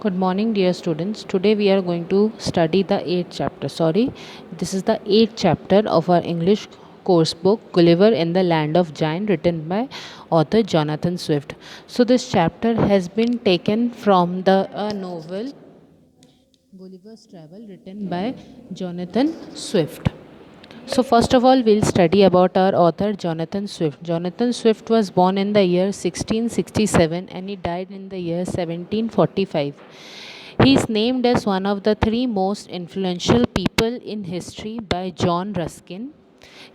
Good morning, dear students. Today we are going to study the 8th chapter. This is the 8th chapter of our English course book, Gulliver in the Land of Giant, written by author Jonathan Swift. So, this chapter has been taken from the novel Gulliver's Travel, written by Jonathan Swift. So, first of all, we'll study about our author Jonathan Swift. Jonathan Swift was born in the year 1667 and he died in the year 1745. He is named as one of the three most influential people in history by John Ruskin.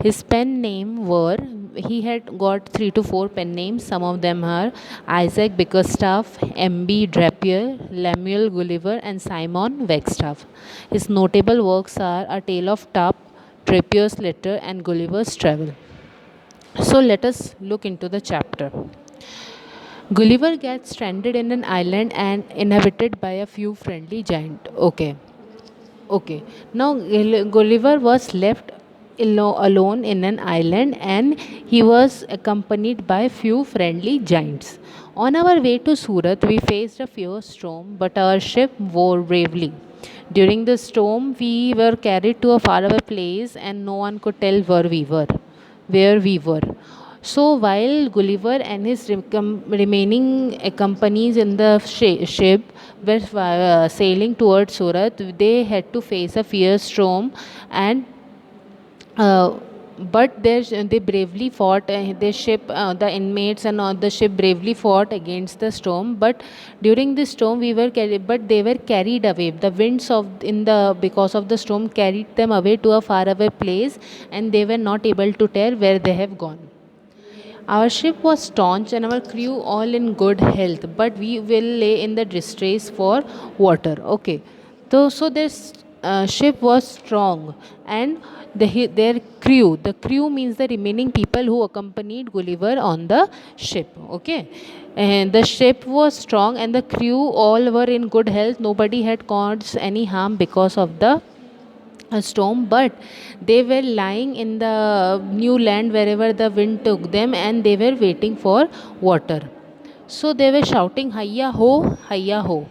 His pen name were, he had got 3 to 4 pen names. Some of them are Isaac Bickerstaff, M.B. Drapier, Lemuel Gulliver, and Simon Wagstaff. His notable works are A Tale of Top, Drapier's Letter, and Gulliver's Travel. So let us look into the chapter. Gulliver gets stranded in an island and inhabited by a few friendly giants. Okay. Now Gulliver was left alone in an island and he was accompanied by few friendly giants. On our way to Surat, we faced a fierce storm, but our ship bore bravely. During the storm, we were carried to a faraway place and no one could tell where we were. So while Gulliver and his remaining companies in the ship were sailing towards Surat, they had to face a fierce storm, and uh, but they bravely fought. Their ship, the inmates and all the ship bravely fought against the storm. But during this storm, but they were carried away. The winds of in the because of the storm carried them away to a faraway place, and they were not able to tell where they have gone. Our ship was staunch and our crew all in good health, but we will lay in the distress for water. Okay, so this ship was strong, and the crew means the remaining people who accompanied Gulliver on the ship. Okay, and the ship was strong, and the crew all were in good health. Nobody had caused any harm because of the a storm, but they were lying in the new land wherever the wind took them, and they were waiting for water. So they were shouting, Hayya ho, Hayya ho.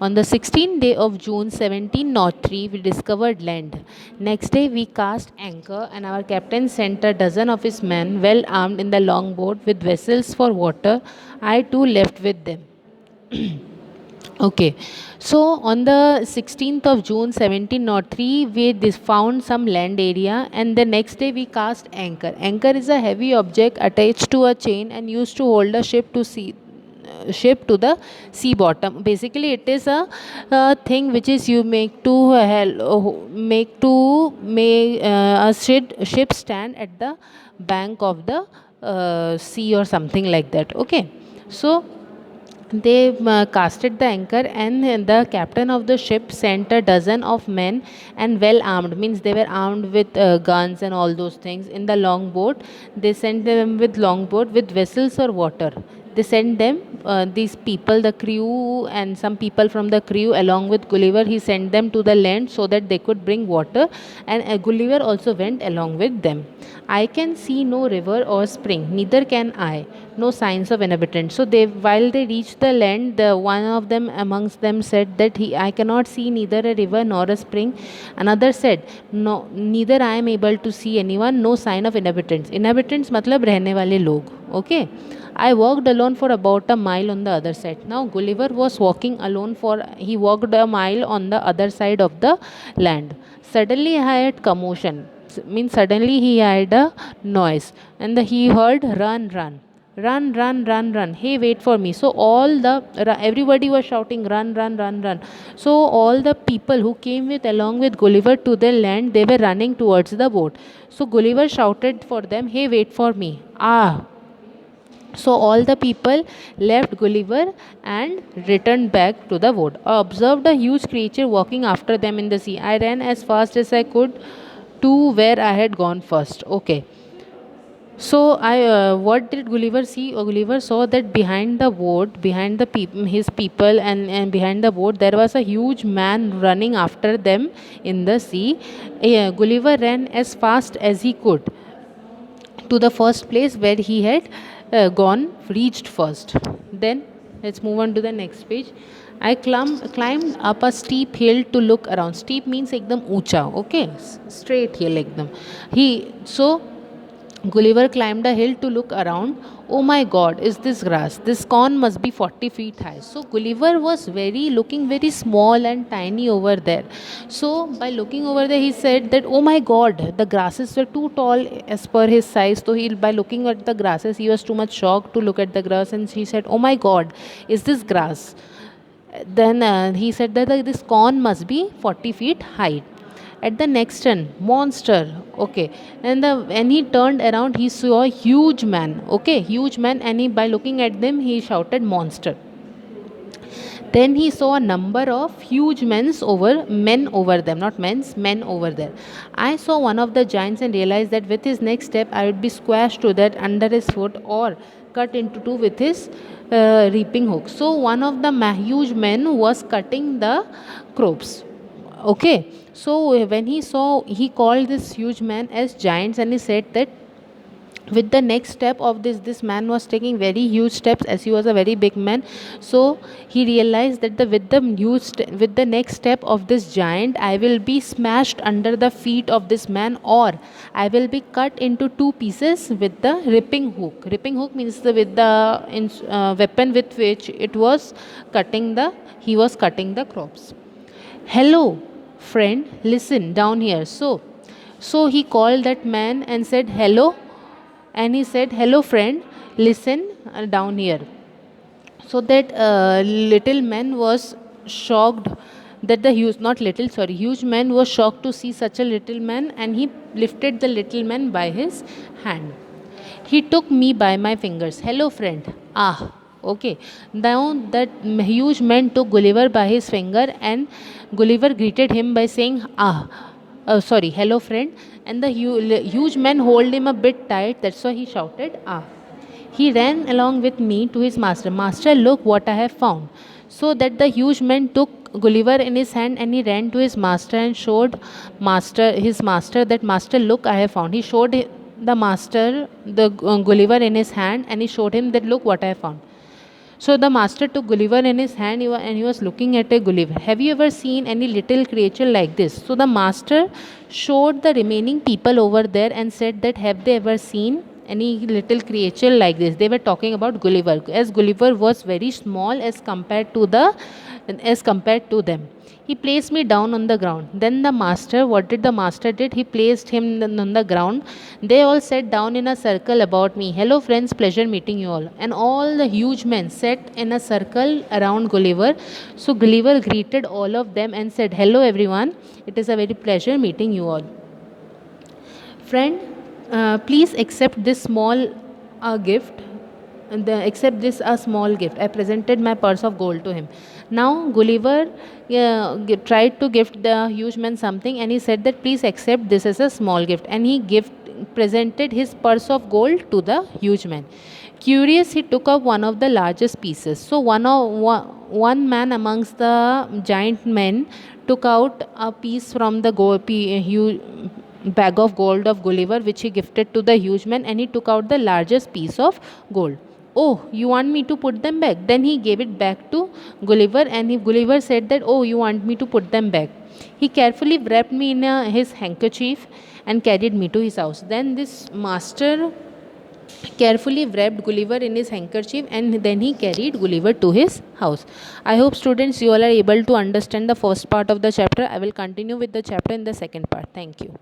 On the 16th day of June 1703, we discovered land. Next day, we cast anchor, and our captain sent a dozen of his men, well armed, in the longboat with vessels for water. I too left with them. Okay, so on the 16th of June 1703, we found some land area, and the next day we cast anchor. Anchor is a heavy object attached to a chain and used to hold a ship to the sea bottom. Basically, it is a thing which is you make to make a ship stand at the bank of the sea or something like that. Okay, so they casted the anchor, and the captain of the ship sent a dozen of men, and well armed means they were armed with guns and all those things in the longboat. They sent them with longboat with vessels or water. They sent them, these people, the crew, and some people from the crew along with Gulliver. He sent them to the land so that they could bring water, and Gulliver also went along with them. I can see no river or spring, neither can I, no signs of inhabitants. So while they reached the land, the one of them amongst them said that I cannot see neither a river nor a spring. Another said, no, neither I am able to see anyone, no sign of inhabitants. Inhabitants matlab रहने वाले लोग. Okay. I walked alone for about a mile on the other side. Now Gulliver was walking alone he walked a mile on the other side of the land. Suddenly I had commotion. Means suddenly he had a noise, and he heard run, run. Run, run, run, run. Hey, wait for me. So everybody was shouting run, run, run, run. So all the people who came along with Gulliver to the land, they were running towards the boat. So Gulliver shouted for them, hey, wait for me. So all the people left Gulliver and returned back to the boat. I observed a huge creature walking after them in the sea. I ran as fast as I could to where I had gone first. Okay. So what did Gulliver see? Gulliver saw that behind the boat, behind his people, and behind the boat, there was a huge man running after them in the sea. Gulliver ran as fast as he could to the first place where he had reached first. Then Let's move on to the next page. I climbed up a steep hill to look around. Steep means एकदम ऊंचा, okay? Straight hill एकदम. So Gulliver climbed a hill to look around. Oh my God, is this grass? This corn must be 40 feet high. So Gulliver was looking very small and tiny over there. So by looking over there, he said that, oh my God, the grasses were too tall as per his size. So by looking at the grasses, he was too much shocked to look at the grass, and he said, oh my God, is this grass? Then he said that this corn must be 40 feet high. At the next turn, monster, okay, and he turned around, he saw a huge man, okay, huge man, and by looking at them, he shouted monster. Then he saw a number of huge men over them, not men's, men over there. I saw one of the giants and realized that with his next step, I would be squashed to that under his foot or cut into two with his reaping hook. So one of the huge men was cutting the crops. Okay, so when he called this huge man as giants, and he said that with the next step of this man was taking very huge steps, as he was a very big man. So he realized that with the next step of this giant, I will be smashed under the feet of this man, or I will be cut into two pieces with the ripping hook. Ripping hook means with the weapon with which he was cutting the crops. Hello friend, listen down here. So he called that man and said hello, and he said, hello friend, listen down here. So that little man was shocked, that the huge man was shocked to see such a little man, and he lifted the little man by his hand. He took me by my fingers. Hello friend. Okay. Now that huge man took Gulliver by his finger, and Gulliver greeted him by saying, hello friend. And the huge man hold him a bit tight, that's why he shouted, He ran along with me to his master. Master, look what I have found. So that the huge man took Gulliver in his hand, and he ran to his master and showed his master that, master, look, I have found. He showed the master the Gulliver in his hand, and he showed him that, look what I have found. So the master took Gulliver in his hand, and he was looking at a Gulliver. Have you ever seen any little creature like this? So the master showed the remaining people over there and said that, have they ever seen any little creature like this? They were talking about Gulliver, as Gulliver was very small as compared to them. He placed me down on the ground. Then what did the master did? He placed him on the ground. They all sat down in a circle about me. Hello friends, pleasure meeting you all. And all the huge men sat in a circle around Gulliver. So Gulliver greeted all of them and said, hello everyone, it is a very pleasure meeting you all. Friend, please accept this small gift. Accept this a small gift. I presented my purse of gold to him. Now Gulliver tried to gift the huge man something, and he said that, please accept this as a small gift, and he presented his purse of gold to the huge man. Curious, he took up one of the largest pieces. So one man amongst the giant men took out a piece from the bag of gold of Gulliver, which he gifted to the huge man, and he took out the largest piece of gold. Oh, you want me to put them back? Then he gave it back to Gulliver, and Gulliver said that, oh, you want me to put them back? He carefully wrapped me in his handkerchief and carried me to his house. Then this master carefully wrapped Gulliver in his handkerchief, and then he carried Gulliver to his house. I hope students, you all are able to understand the first part of the chapter. I will continue with the chapter in the second part. Thank you.